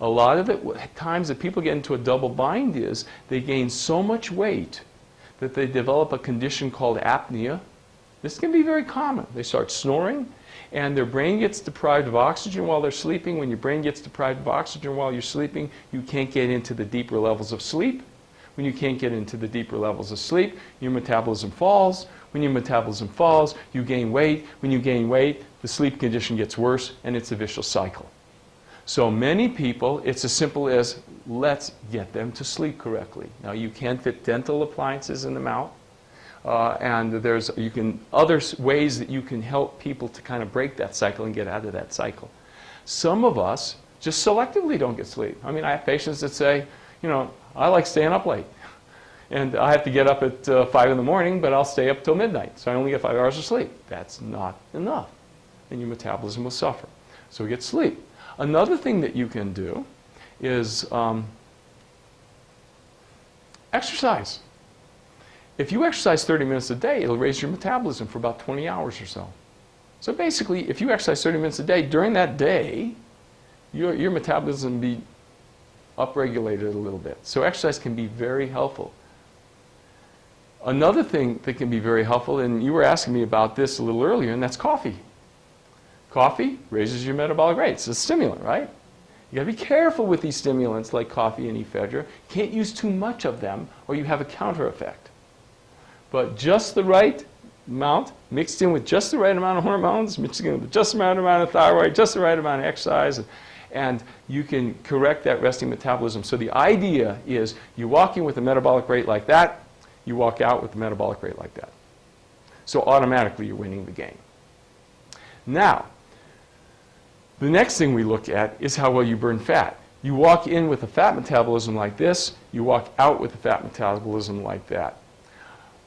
S1: A lot of the times that people get into a double bind is they gain so much weight that they develop a condition called apnea. This can be very common. They start snoring and their brain gets deprived of oxygen while they're sleeping. When your brain gets deprived of oxygen while you're sleeping, you can't get into the deeper levels of sleep. When you can't get into the deeper levels of sleep, your metabolism falls. When your metabolism falls, you gain weight. When you gain weight, the sleep condition gets worse, and it's a vicious cycle. So many people, it's as simple as, let's get them to sleep correctly. Now, you can fit dental appliances in the mouth, and there's other ways that you can help people to kind of break that cycle and get out of that cycle. Some of us just selectively don't get sleep. I mean, I have patients that say, you know, I like staying up late. And I have to get up at 5 in the morning, but I'll stay up till midnight. So I only get 5 hours of sleep. That's not enough. And your metabolism will suffer. So get sleep. Another thing that you can do is exercise. If you exercise 30 minutes a day, it'll raise your metabolism for about 20 hours or so. So basically, if you exercise 30 minutes a day, during that day, your metabolism will be upregulated a little bit. So exercise can be very helpful. Another thing that can be very helpful, and you were asking me about this a little earlier, and that's coffee. Coffee raises your metabolic rate. It's a stimulant, right? You got to be careful with these stimulants like coffee and ephedra. Can't use too much of them or you have a counter effect. But just the right amount, mixed in with just the right amount of hormones, mixed in with just the right amount of thyroid, just the right amount of exercise, and you can correct that resting metabolism. So the idea is you walk in with a metabolic rate like that, you walk out with a metabolic rate like that. So automatically you're winning the game. Now, the next thing we look at is how well you burn fat. You walk in with a fat metabolism like this, you walk out with a fat metabolism like that.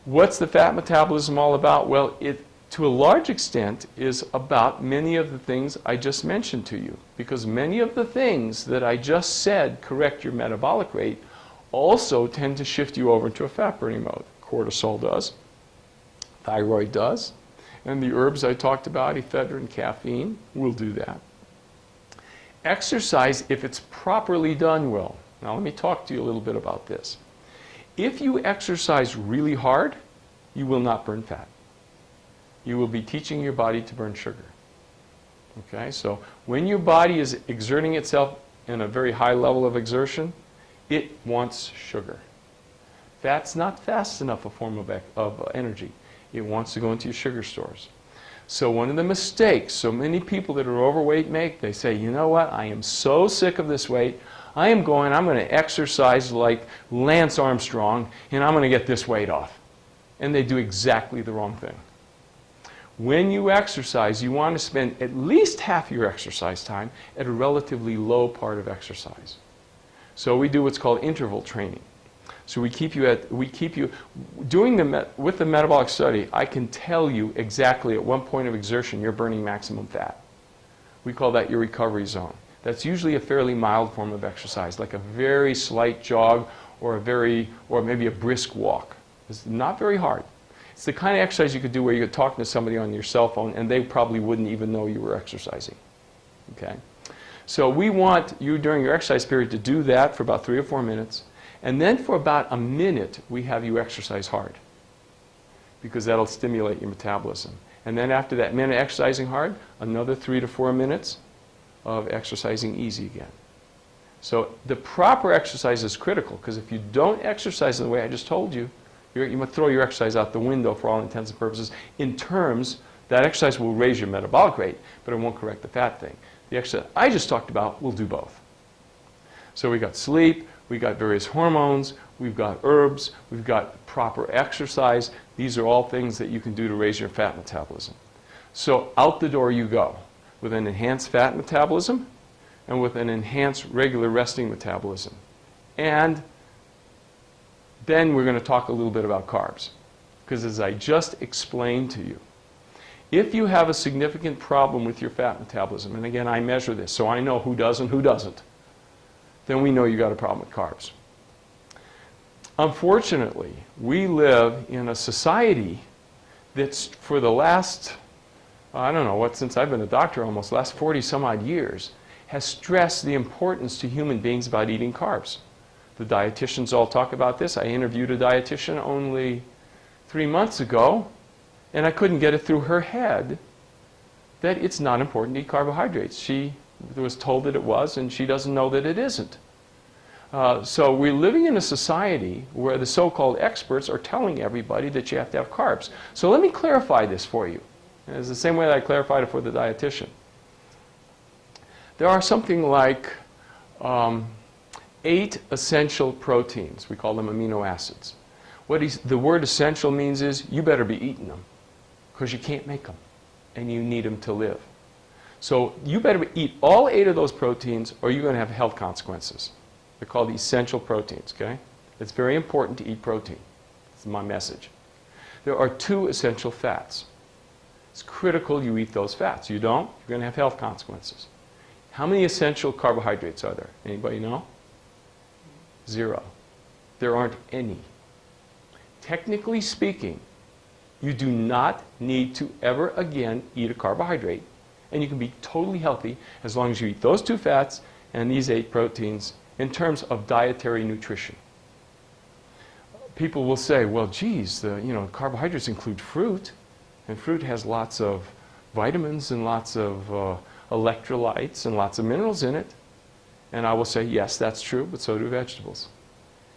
S1: What's the fat metabolism all about? Well, it, to a large extent, is about many of the things I just mentioned to you. Because many of the things that I just said correct your metabolic rate also tend to shift you over into a fat burning mode. Cortisol does, thyroid does, and the herbs I talked about, ephedra and caffeine, will do that. Exercise, if it's properly done, will. Now let me talk to you a little bit about this. If you exercise really hard, you will not burn fat. You will be teaching your body to burn sugar. Okay, so when your body is exerting itself in a very high level of exertion, it wants sugar. Fat's not fast enough a form of energy. It wants to go into your sugar stores. So one of the mistakes so many people that are overweight make, they say, you know what, I am so sick of this weight, I'm going to exercise like Lance Armstrong, and I'm going to get this weight off. And they do exactly the wrong thing. When you exercise, you want to spend at least half your exercise time at a relatively low part of exercise. So we do what's called interval training. So we keep you doing with the metabolic study, I can tell you exactly at one point of exertion you're burning maximum fat. We call that your recovery zone. That's usually a fairly mild form of exercise, like a very slight jog or maybe a brisk walk. It's not very hard. It's the kind of exercise you could do where you're talking to somebody on your cell phone and they probably wouldn't even know you were exercising. Okay? So we want you during your exercise period to do that for about 3 or 4 minutes. And then for about a minute, we have you exercise hard, because that'll stimulate your metabolism. And then after that minute exercising hard, another 3 to 4 minutes of exercising easy again. So the proper exercise is critical, because if you don't exercise in the way I just told you, you might throw your exercise out the window for all intents and purposes. In terms, that exercise will raise your metabolic rate, but it won't correct the fat thing. The exercise I just talked about will do both. So we got sleep, we got various hormones, we've got herbs, we've got proper exercise. These are all things that you can do to raise your fat metabolism. So out the door you go with an enhanced fat metabolism and with an enhanced regular resting metabolism. And then we're going to talk a little bit about carbs. Because as I just explained to you, if you have a significant problem with your fat metabolism, and again I measure this so I know who does and who doesn't, then we know you got a problem with carbs. Unfortunately, we live in a society that's for the last, I don't know what, since I've been a doctor almost, last 40 some odd years, has stressed the importance to human beings about eating carbs. The dietitians all talk about this. I interviewed a dietitian only 3 months ago, and I couldn't get it through her head that it's not important to eat carbohydrates. She was told that it was, and she doesn't know that it isn't. So we're living in a society where the so-called experts are telling everybody that you have to have carbs. So let me clarify this for you. And it's the same way that I clarified it for the dietitian. There are something like 8 essential proteins. We call them amino acids. What the word essential means is you better be eating them, because you can't make them, and you need them to live. So you better eat all 8 of those proteins, or you're going to have health consequences. They're called essential proteins, okay? It's very important to eat protein. That's my message. There are 2 essential fats. It's critical you eat those fats. You don't, you're going to have health consequences. How many essential carbohydrates are there? Anybody know? 0. There aren't any. Technically speaking, you do not need to ever again eat a carbohydrate, and you can be totally healthy as long as you eat those 2 fats and these 8 proteins in terms of dietary nutrition. People will say, well, geez, carbohydrates include fruit, and fruit has lots of vitamins and lots of electrolytes and lots of minerals in it. And I will say, yes, that's true, but so do vegetables.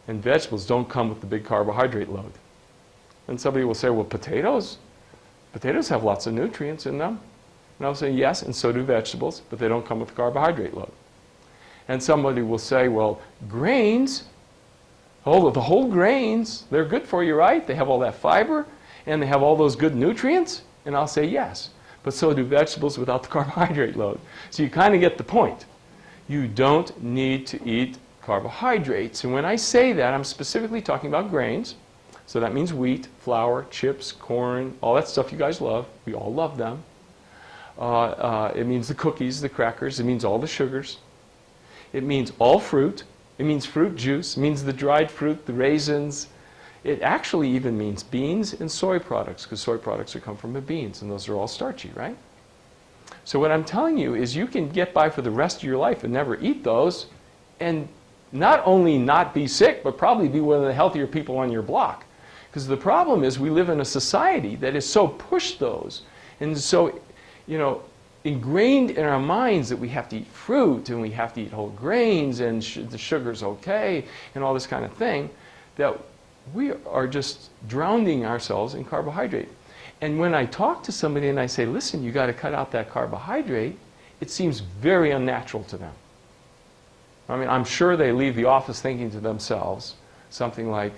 S1: And vegetables don't come with the big carbohydrate load. And somebody will say, well, potatoes have lots of nutrients in them. And I'll say, yes, and so do vegetables, but they don't come with the carbohydrate load. And somebody will say, well, grains, the whole grains, they're good for you, right? They have all that fiber, and they have all those good nutrients. And I'll say, yes, but so do vegetables without the carbohydrate load. So you kind of get the point. You don't need to eat carbohydrates. And when I say that, I'm specifically talking about grains. So that means wheat, flour, chips, corn, all that stuff you guys love. We all love them. It means the cookies, the crackers. It means all the sugars. It means all fruit. It means fruit juice. It means the dried fruit, the raisins. It actually even means beans and soy products, because soy products come from the beans, and those are all starchy, right? So what I'm telling you is you can get by for the rest of your life and never eat those, and not only not be sick, but probably be one of the healthier people on your block. Because the problem is we live in a society that is so pushed those, and so, ingrained in our minds that we have to eat fruit and we have to eat whole grains and the sugar's okay and all this kind of thing, that we are just drowning ourselves in carbohydrate. And when I talk to somebody and I say, listen, you got to cut out that carbohydrate, it seems very unnatural to them. I mean, I'm sure they leave the office thinking to themselves something like,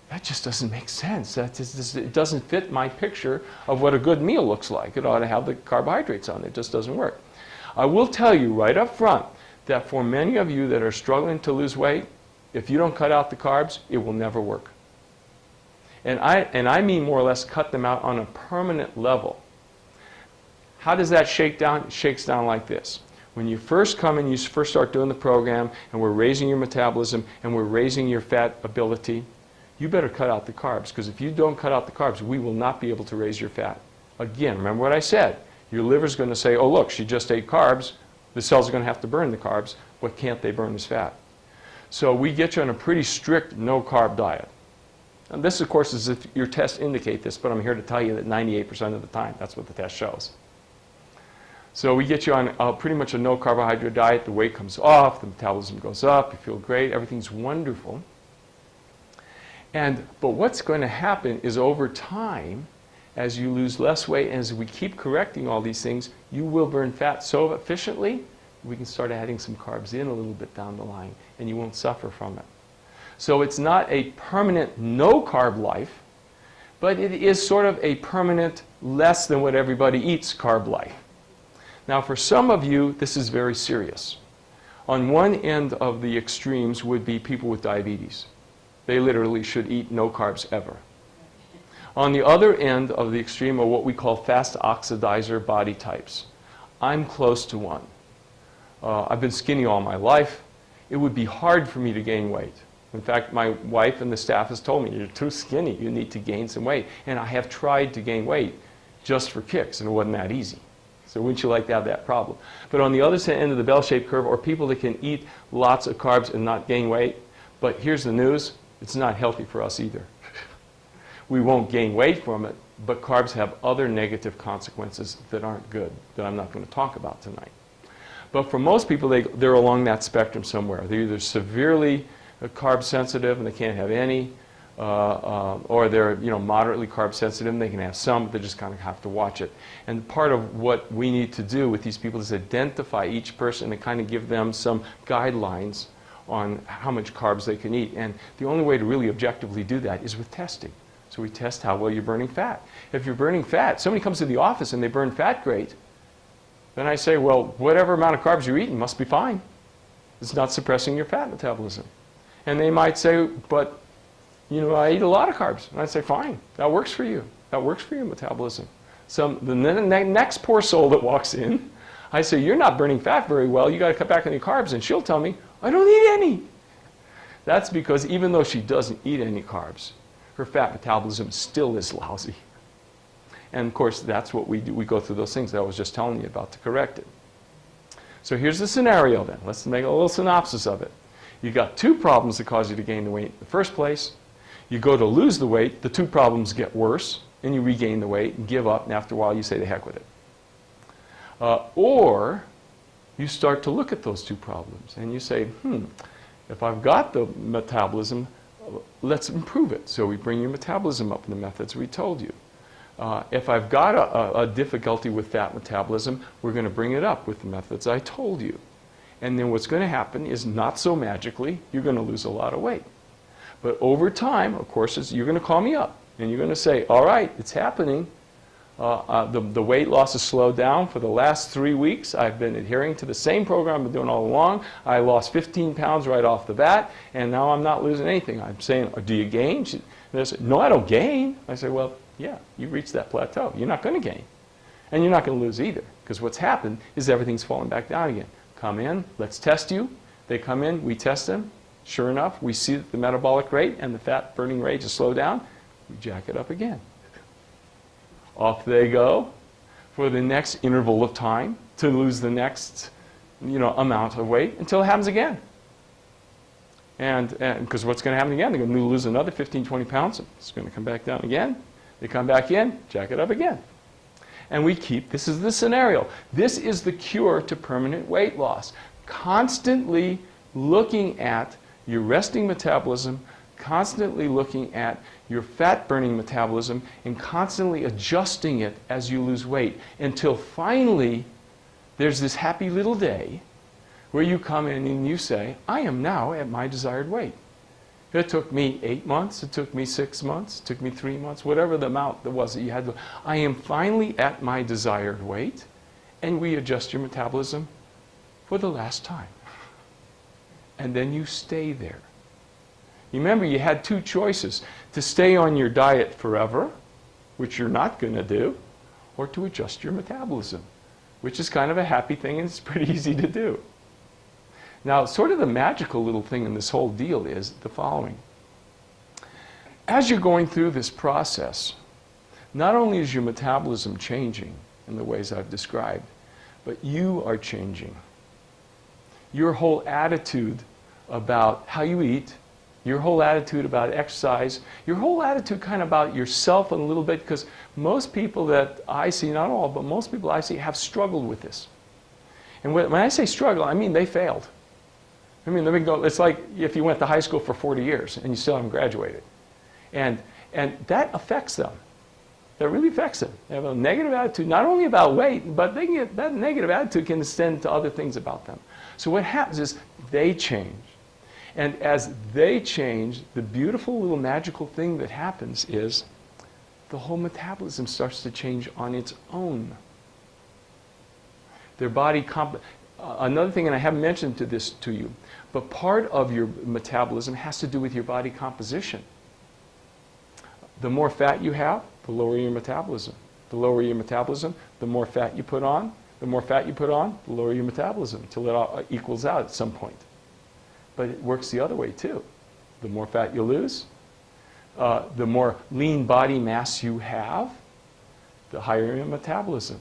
S1: that just doesn't make sense. It doesn't fit my picture of what a good meal looks like. It ought to have the carbohydrates on it. It just doesn't work. I will tell you right up front that for many of you that are struggling to lose weight, if you don't cut out the carbs, it will never work. And I mean more or less cut them out on a permanent level. How does that shake down? It shakes down like this. When you first come and you first start doing the program, and we're raising your metabolism, and we're raising your fat ability, you better cut out the carbs, because if you don't cut out the carbs, we will not be able to raise your fat. Again, remember what I said. Your liver's going to say, oh, look, she just ate carbs. The cells are going to have to burn the carbs. What can't they burn is fat. So we get you on a pretty strict no-carb diet. And this, of course, is if your tests indicate this, but I'm here to tell you that 98% of the time, that's what the test shows. So we get you on pretty much a no-carbohydrate diet. The weight comes off, the metabolism goes up, you feel great, everything's wonderful. But what's going to happen is over time, as you lose less weight, and as we keep correcting all these things, you will burn fat so efficiently, we can start adding some carbs in a little bit down the line, and you won't suffer from it. So it's not a permanent no-carb life, but it is sort of a permanent less than what everybody eats carb life. Now, for some of you, this is very serious. On one end of the extremes would be people with diabetes. They literally should eat no carbs ever. On the other end of the extreme are what we call fast oxidizer body types. I'm close to one. I've been skinny all my life. It would be hard for me to gain weight. In fact, my wife and the staff has told me, you're too skinny, you need to gain some weight. And I have tried to gain weight just for kicks, and it wasn't that easy. So wouldn't you like to have that problem? But on the other end of the bell-shaped curve are people that can eat lots of carbs and not gain weight. But here's the news, it's not healthy for us either. We won't gain weight from it, but carbs have other negative consequences that aren't good, that I'm not going to talk about tonight. But for most people, they're along that spectrum somewhere. They're either severely carb sensitive and they can't have any, or they're moderately carb sensitive and they can have some, but they just kind of have to watch it. And part of what we need to do with these people is identify each person and kind of give them some guidelines on how much carbs they can eat. And the only way to really objectively do that is with testing. So we test how well you're burning fat. If you're burning fat, somebody comes to the office and they burn fat great, then I say, well, whatever amount of carbs you're eating must be fine. It's not suppressing your fat metabolism. And they might say, but, I eat a lot of carbs. And I say, fine, that works for you. That works for your metabolism. So the next poor soul that walks in, I say, you're not burning fat very well. You got to cut back on your carbs. And she'll tell me, I don't eat any. That's because even though she doesn't eat any carbs, her fat metabolism still is lousy. And of course, that's what we do. We go through those things that I was just telling you about to correct it. So here's the scenario then. Let's make a little synopsis of it. You've got two problems that cause you to gain the weight in the first place. You go to lose the weight, the two problems get worse, and you regain the weight and give up, and after a while you say, the heck with it. Or you start to look at those two problems, and you say, if I've got the metabolism, let's improve it. So we bring your metabolism up in the methods we told you. If I've got a difficulty with fat metabolism, we're going to bring it up with the methods I told you. And then what's going to happen is, not so magically, you're going to lose a lot of weight. But over time, of course, you're going to call me up. And you're going to say, all right, it's happening. The weight loss has slowed down. For the last 3 weeks, I've been adhering to the same program I've been doing all along. I lost 15 pounds right off the bat, and now I'm not losing anything. I'm saying, do you gain? And they say, no, I don't gain. I say, well, yeah, you've reached that plateau. You're not going to gain. And you're not going to lose either, because what's happened is everything's falling back down again. Come in, let's test you. They come in, we test them. Sure enough, we see that the metabolic rate and the fat burning rate has slowed down. We jack it up again. Off they go for the next interval of time to lose the next amount of weight until it happens again. And because what's going to happen again? They're going to lose another 15, 20 pounds. It's going to come back down again. They come back in, jack it up again. And we keep, this is the scenario. This is the cure to permanent weight loss. Constantly looking at your resting metabolism, constantly looking at your fat-burning metabolism, and constantly adjusting it as you lose weight until finally there's this happy little day where you come in and you say, I am now at my desired weight. It took me 8 months, it took me 6 months, it took me 3 months, whatever the amount that was that you had to. I am finally at my desired weight, and we adjust your metabolism for the last time. And then you stay there. You remember, you had two choices: to stay on your diet forever, which you're not going to do, or to adjust your metabolism, which is kind of a happy thing, and it's pretty easy to do. Now, sort of the magical little thing in this whole deal is the following. As you're going through this process, not only is your metabolism changing, in the ways I've described. But you are changing. Your whole attitude about how you eat, your whole attitude about exercise, your whole attitude kind of about yourself a little bit, because most people that I see, not all, but most people I see have struggled with this. And when I say struggle, I mean they failed. I mean, let me go, it's like if you went to high school for 40 years and you still haven't graduated. And that affects them. That really affects them. They have a negative attitude, not only about weight, but that negative attitude can extend to other things about them. So what happens is they change. And as they change, the beautiful little magical thing that happens is the whole metabolism starts to change on its own. Their body, another thing, and I haven't mentioned this to you, but part of your metabolism has to do with your body composition. The more fat you have, the lower your metabolism. The lower your metabolism, the more fat you put on. The more fat you put on, the lower your metabolism, until it all equals out at some point. But it works the other way too. The more fat you lose, the more lean body mass you have, the higher your metabolism.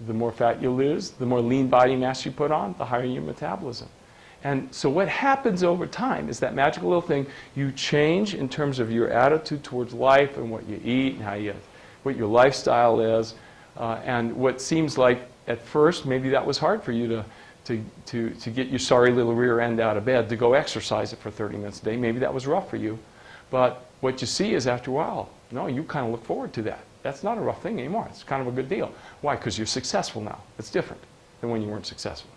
S1: The more fat you lose, the more lean body mass you put on, the higher your metabolism. And so what happens over time is that magical little thing, you change in terms of your attitude towards life and what you eat and what your lifestyle is. And what seems like at first, maybe that was hard for you to get your sorry little rear end out of bed to go exercise it for 30 minutes a day. Maybe that was rough for you. But what you see is after a while, no, you kind of look forward to that. That's not a rough thing anymore. It's kind of a good deal. Why? Because you're successful now. It's different than when you weren't successful.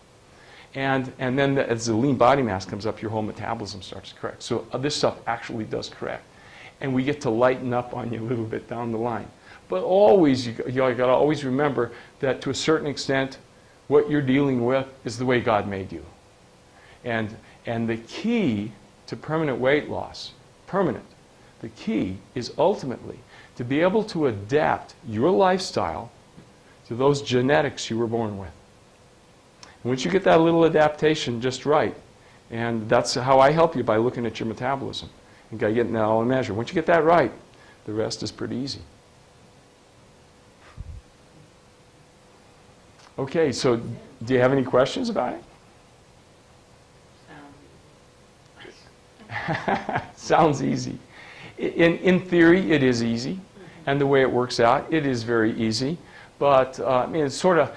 S1: And then as the lean body mass comes up, your whole metabolism starts to correct. So this stuff actually does correct. And we get to lighten up on you a little bit down the line. But always, you got to always remember that to a certain extent, what you're dealing with is the way God made you. And the key to permanent weight loss, the key is ultimately to be able to adapt your lifestyle to those genetics you were born with. Once you get that little adaptation just right, and that's how I help you by looking at your metabolism. You got to get that all in measure. Once you get that right, the rest is pretty easy. Okay, so do you have any questions about it? Sounds easy. In theory, it is easy, and the way it works out, it is very easy. But I mean, it's sort of,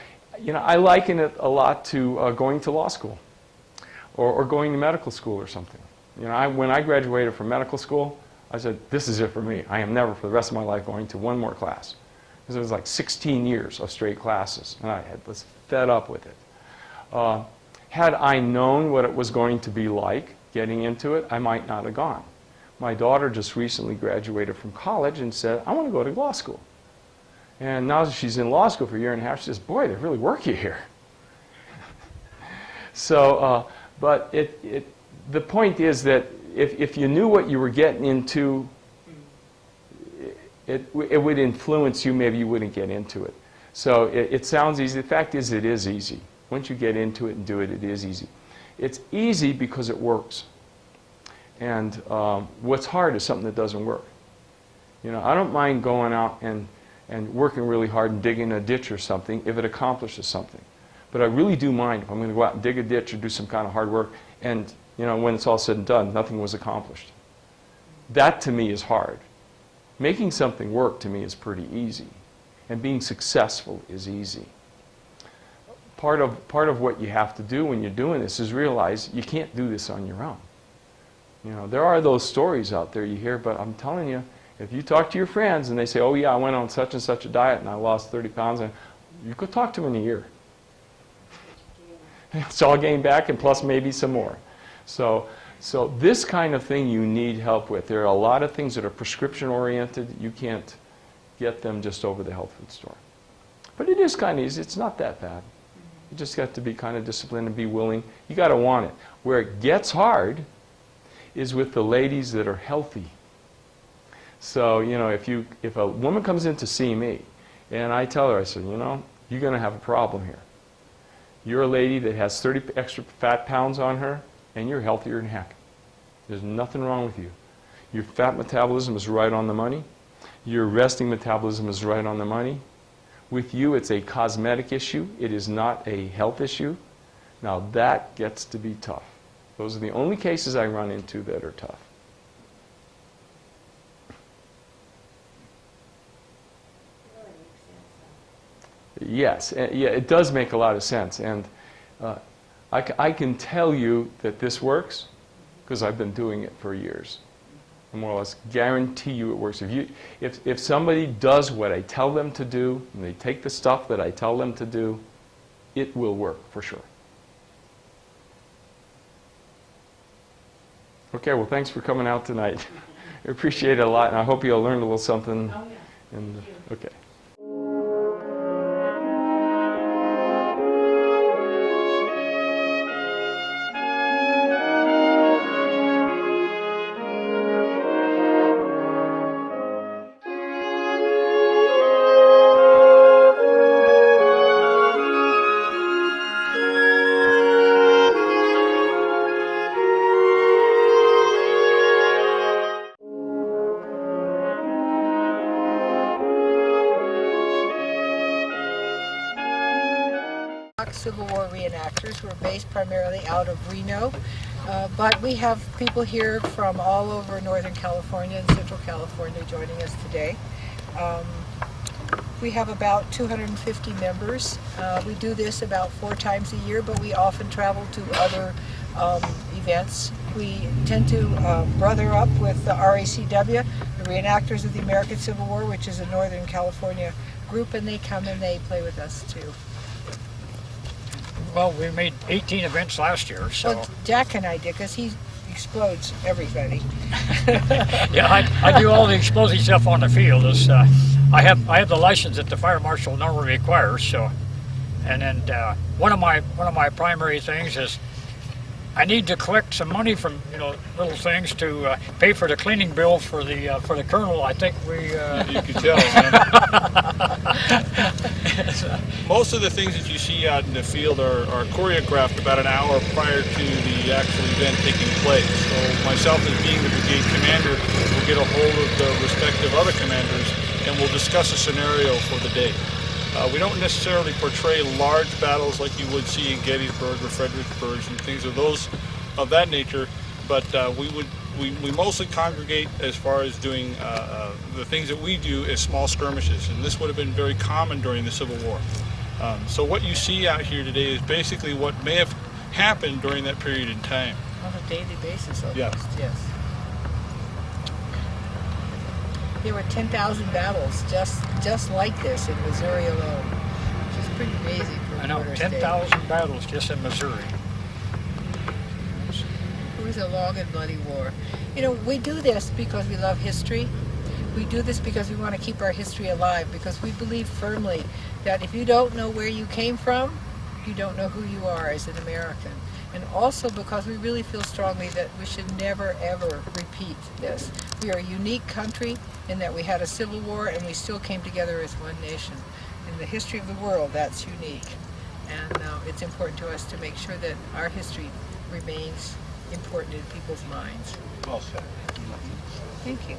S1: I liken it a lot to going to law school or going to medical school or something. When I graduated from medical school, I said, this is it for me. I am never for the rest of my life going to one more class. Because it was like 16 years of straight classes, and I was fed up with it. Had I known what it was going to be like getting into it, I might not have gone. My daughter just recently graduated from college and said, I want to go to law school. And now that she's in law school for a year and a half, she says, boy, they really work you here. So, but the point is that if you knew what you were getting into, it would influence you, maybe you wouldn't get into it. So it sounds easy. The fact is, it is easy. Once you get into it and do it, it is easy. It's easy because it works. And what's hard is something that doesn't work. I don't mind going out and working really hard and digging a ditch or something if it accomplishes something. But I really do mind if I'm going to go out and dig a ditch or do some kind of hard work and, when it's all said and done, nothing was accomplished. That to me is hard. Making something work to me is pretty easy. And being successful is easy. Part of what you have to do when you're doing this is realize you can't do this on your own. There are those stories out there you hear, but I'm telling you, if you talk to your friends and they say, oh yeah, I went on such and such a diet and I lost 30 pounds, and you could talk to them in a year. It's all gained back and plus maybe some more. So this kind of thing you need help with. There are a lot of things that are prescription oriented. You can't get them just over the health food store. But it is kind of easy. It's not that bad. You just got to be kind of disciplined and be willing. You got to want it. Where it gets hard is with the ladies that are healthy. So, if a woman comes in to see me and I tell her, I said, you're going to have a problem here. You're a lady that has 30 extra fat pounds on her and you're healthier than heck. There's nothing wrong with you. Your fat metabolism is right on the money. Your resting metabolism is right on the money. with you it's a cosmetic issue, it is not a health issue, now that gets to be tough. Those are the only cases I run into that are tough. Yes, yeah, it does make a lot of sense, and I can tell you that this works because I've been doing it for years. I more or less guarantee you it works. If somebody does what I tell them to do, and they take the stuff that I tell them to do, it will work for sure. Okay, well, thanks for coming out tonight. I appreciate it a lot, and I hope you'll learn a little something.
S2: Oh, yeah.
S1: And, okay.
S2: Civil War reenactors. We're based primarily out of Reno, but we have people here from all over Northern California and Central California joining us today. We have about 250 members. We do this about 4 times a year, but we often travel to other events. We tend to brother up with the RACW, the Reenactors of the American Civil War, which is a Northern California group, and they come and they play with us too.
S3: Well, we made 18 events last year, so...
S2: Well, Jack and I did, because he explodes everybody.
S3: Yeah, I do all the explosive stuff on the field. It's, I have the license that the fire marshal normally requires, so... And then one of my primary things is I need to collect some money from, little things to pay for the cleaning bill for the colonel. I think we...
S4: You can tell, man. Most of the things that you see out in the field are choreographed about an hour prior to the actual event taking place. So myself, as being the brigade commander, will get a hold of the respective other commanders and we'll discuss a scenario for the day. We don't necessarily portray large battles like you would see in Gettysburg or Fredericksburg and things of that nature, but we mostly congregate as far as doing the things that we do as small skirmishes, and this would have been very common during the Civil War. So what you see out here today is basically what may have happened during that period in time.
S2: On a daily basis almost,
S4: Yeah.
S2: Yes. There were 10,000 battles just like this in Missouri alone, which is pretty amazing for
S3: I know,
S2: border state.
S3: 10,000 battles just in Missouri.
S2: It was a long and bloody war. We do this because we love history. We do this because we want to keep our history alive, because we believe firmly that if you don't know where you came from, you don't know who you are as an American. And also because we really feel strongly that we should never, ever repeat this. We are a unique country in that we had a civil war and we still came together as one nation. In the history of the world, that's unique. And it's important to us to make sure that our history remains important in people's minds.
S4: Well said.
S2: Thank you.